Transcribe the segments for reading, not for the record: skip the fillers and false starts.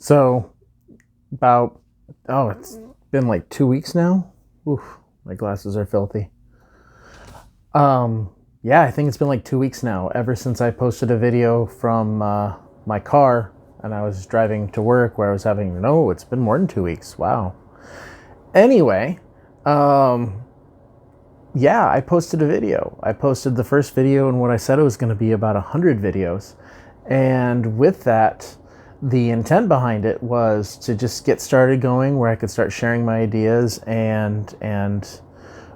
So about, it's been like 2 weeks now. Oof, my glasses are filthy. Yeah, I think it's been like 2 weeks now, ever since I posted a video from my car and I was driving to work where I was having, no, it's been more than 2 weeks. Wow. Anyway, yeah, I posted a video. I posted the first video in what I said it was going to be about 100 videos. And with that, the intent behind it was to just get started going where I could start sharing my ideas and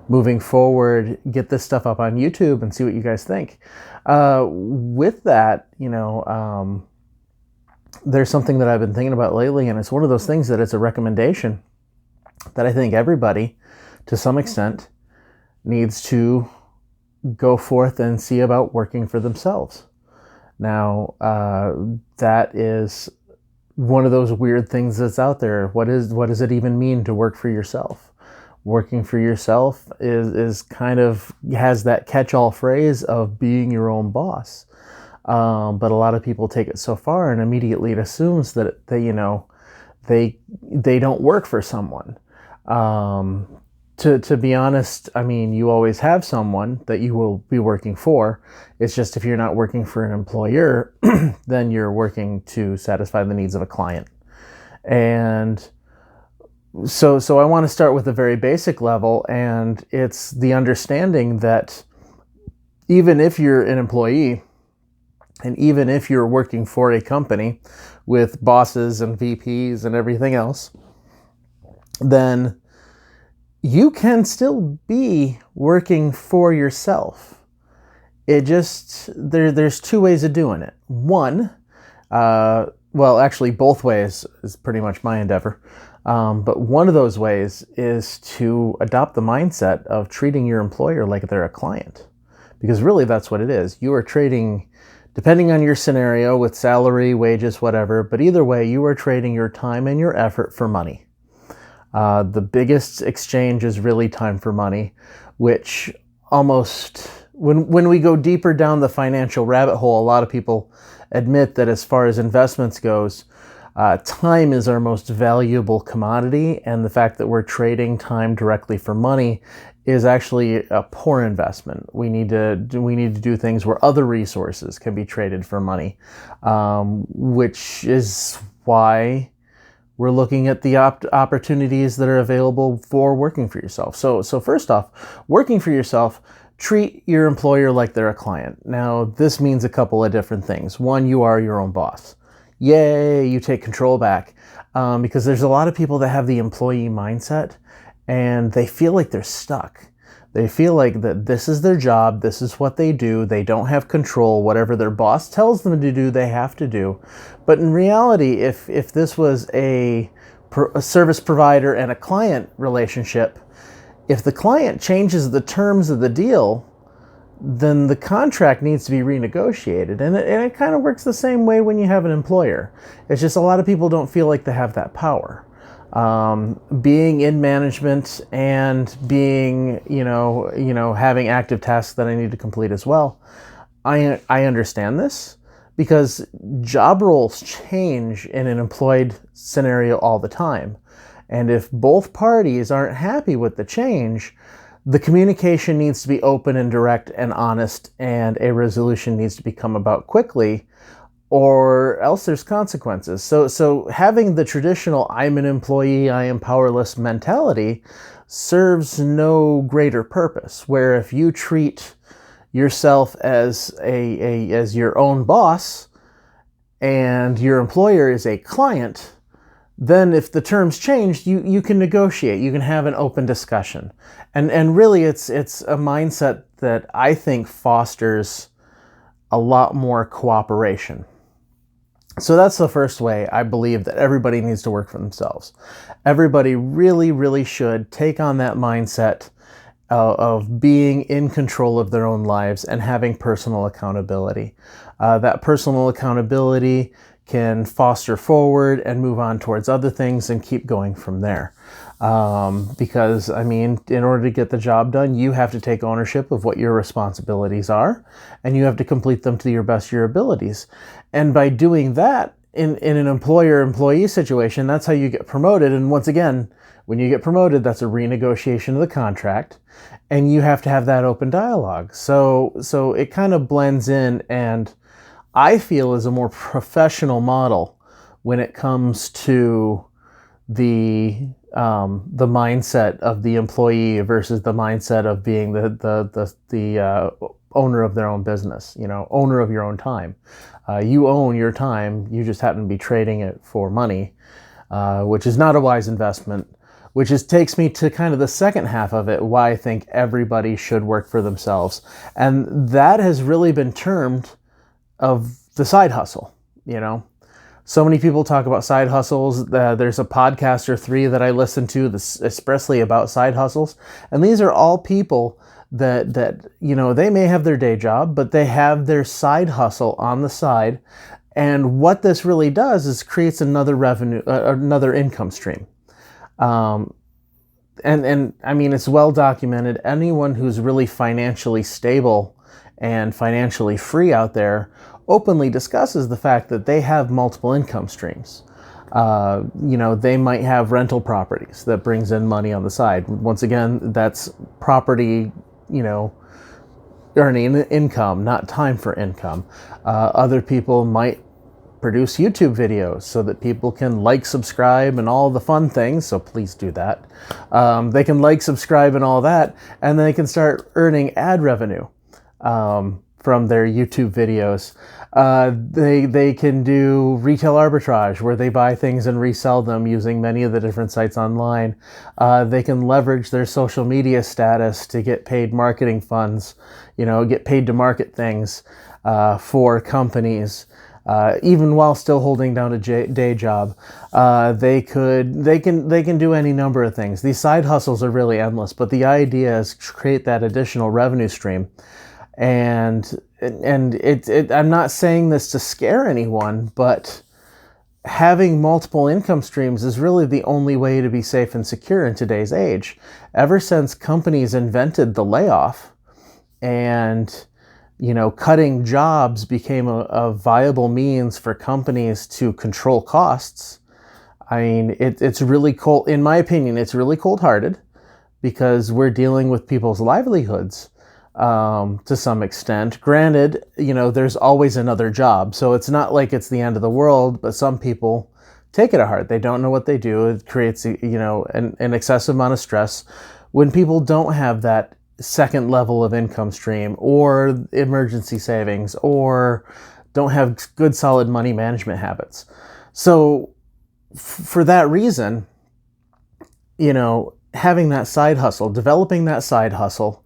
moving forward, get this stuff up on YouTube and see what you guys think. With that, there's something that I've been thinking about lately, and it's one of those things that it's a recommendation that I think everybody, to some extent, needs to go forth and see about working for themselves. Now, that is one of those weird things that's out there. What does it even mean to work for yourself? Working for yourself is kind of has that catch-all phrase of being your own boss. But a lot of people take it so far and immediately it assumes that they don't work for someone. To be honest, I mean, you always have someone that you will be working for. It's just if you're not working for an employer, then you're working to satisfy the needs of a client. And so I want to start with a very basic level, and it's the understanding that even if you're an employee, and even if you're working for a company with bosses and VPs and everything else, then you can still be working for yourself. It just, there's two ways of doing it. One, well, actually both ways is pretty much my endeavor. But one of those ways is to adopt the mindset of treating your employer like they're a client. Because really that's what it is. You are trading, depending on your scenario, with salary, wages, whatever, but either way, you are trading your time and your effort for money. The biggest exchange is really time for money, which almost, when we go deeper down the financial rabbit hole, a lot of people admit that as far as investments goes, time is our most valuable commodity, and the fact that we're trading time directly for money is actually a poor investment. We need to do things where other resources can be traded for money, which is why we're looking at the opportunities that are available for working for yourself. So first off, working for yourself, treat your employer like they're a client. Now, this means a couple of different things. One, you are your own boss. Yay, you take control back. Because there's a lot of people that have the employee mindset and they feel like they're stuck. They feel like that this is their job, this is what they do, they don't have control, whatever their boss tells them to do, they have to do. But in reality, if this was a service provider and a client relationship, if the client changes the terms of the deal, then the contract needs to be renegotiated. And it kind of works the same way when you have an employer. It's just a lot of people don't feel like they have that power. Being in management and being, having active tasks that I need to complete as well, I understand this because job roles change in an employed scenario all the time. And if both parties aren't happy with the change, the communication needs to be open and direct and honest, and a resolution needs to be come about quickly, or else there's consequences. So having the traditional I'm an employee, I am powerless mentality serves no greater purpose, where if you treat yourself as as your own boss and your employer is a client, then if the terms change, you can negotiate, you can have an open discussion. And really it's a mindset that I think fosters a lot more cooperation. So that's the first way I believe that everybody needs to work for themselves. Everybody really, really should take on that mindset of being in control of their own lives and having personal accountability. That personal accountability can foster forward and move on towards other things and keep going from there. Because, I mean, in order to get the job done, you have to take ownership of what your responsibilities are, and you have to complete them to your best of your abilities. And by doing that, in an employer-employee situation, that's how you get promoted. And once again, when you get promoted, that's a renegotiation of the contract, and you have to have that open dialogue. So it kind of blends in, and I feel is a more professional model when it comes to the mindset of the employee versus the mindset of being the owner of their own business, owner of your own time. You own your time, you just happen to be trading it for money, which is not a wise investment, which takes me to kind of the second half of it, why I think everybody should work for themselves. And that has really been termed of the side hustle, So many people talk about side hustles. There's a podcast or three that I listen to that's expressly about side hustles. And these are all people that they may have their day job, but they have their side hustle on the side. And what this really does is creates another revenue, another income stream. And I mean, it's well documented. Anyone who's really financially stable and financially free out there openly discusses the fact that they have multiple income streams. They might have rental properties that brings in money on the side. Once again, that's property, earning income, not time for income. Other people might produce YouTube videos so that people can like, subscribe, and all the fun things. So please do that. They can like, subscribe, and all that, and then they can start earning ad revenue from their YouTube videos. They can do retail arbitrage where they buy things and resell them using many of the different sites online. They can leverage their social media status to get paid marketing funds, get paid to market things for companies. Even while still holding down a day job, they can do any number of things. These side hustles are really endless, but the idea is to create that additional revenue stream. And I'm not saying this to scare anyone, but having multiple income streams is really the only way to be safe and secure in today's age. Ever since companies invented the layoff and cutting jobs became a viable means for companies to control costs. I mean, it's really cold. In my opinion, it's really cold-hearted because we're dealing with people's livelihoods to some extent. Granted, there's always another job, so it's not like it's the end of the world, but some people take it to heart. They don't know what they do. It creates, an excessive amount of stress when people don't have that second level of income stream or emergency savings or don't have good solid money management habits. So for that reason, having that side hustle, developing that side hustle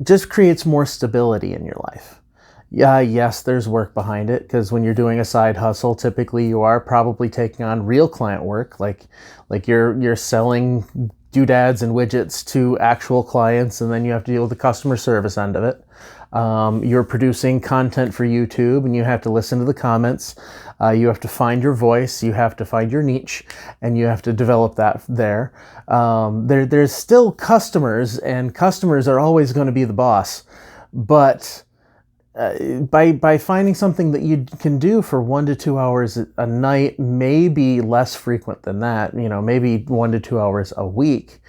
just creates more stability in your life. Yeah, yes, there's work behind it because when you're doing a side hustle, typically you are probably taking on real client work, like you're selling doodads and widgets to actual clients, and then you have to deal with the customer service end of it. You're producing content for YouTube, and you have to listen to the comments. You have to find your voice, you have to find your niche, and you have to develop that there. There's still customers, and customers are always going to be the boss. But by finding something that you can do for 1 to 2 hours a night, maybe less frequent than that, maybe 1 to 2 hours a week.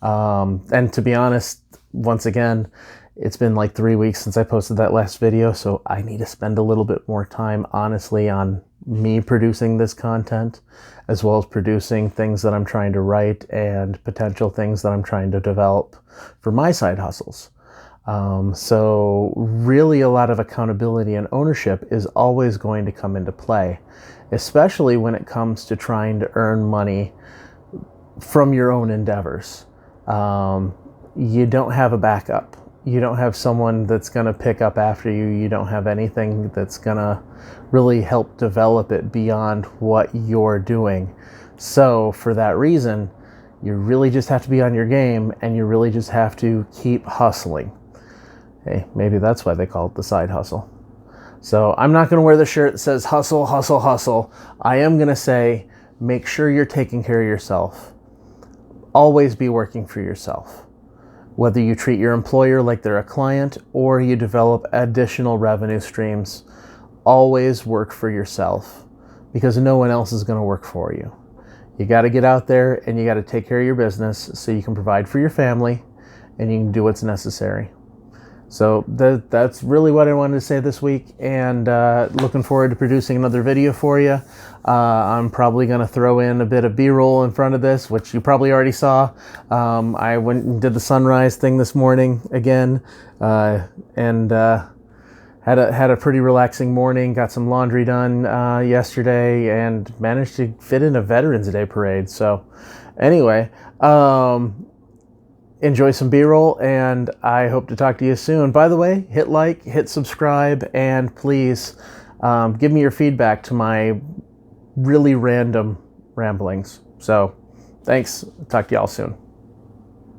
And to be honest, once again, it's been like 3 weeks since I posted that last video, so I need to spend a little bit more time, honestly, on me producing this content, as well as producing things that I'm trying to write and potential things that I'm trying to develop for my side hustles. So really a lot of accountability and ownership is always going to come into play, especially when it comes to trying to earn money from your own endeavors. You don't have a backup. You don't have someone that's going to pick up after you. You don't have anything that's going to really help develop it beyond what you're doing. So for that reason, you really just have to be on your game, and you really just have to keep hustling. Hey, maybe that's why they call it the side hustle. So I'm not going to wear the shirt that says hustle, hustle, hustle. I am going to say, make sure you're taking care of yourself. Always be working for yourself. Whether you treat your employer like they're a client or you develop additional revenue streams, always work for yourself. because no one else is going to work for you. You got to get out there and you got to take care of your business so you can provide for your family and you can do what's necessary. So that's really what I wanted to say this week, and looking forward to producing another video for you. I'm probably going to throw in a bit of B-roll in front of this, which you probably already saw. I went and did the sunrise thing this morning again, and had a pretty relaxing morning. Got some laundry done yesterday, and managed to fit in a Veterans Day parade. So anyway, enjoy some B-roll, and I hope to talk to you soon. By the way, hit like, hit subscribe, and please give me your feedback to my really random ramblings. So thanks. Talk to y'all soon.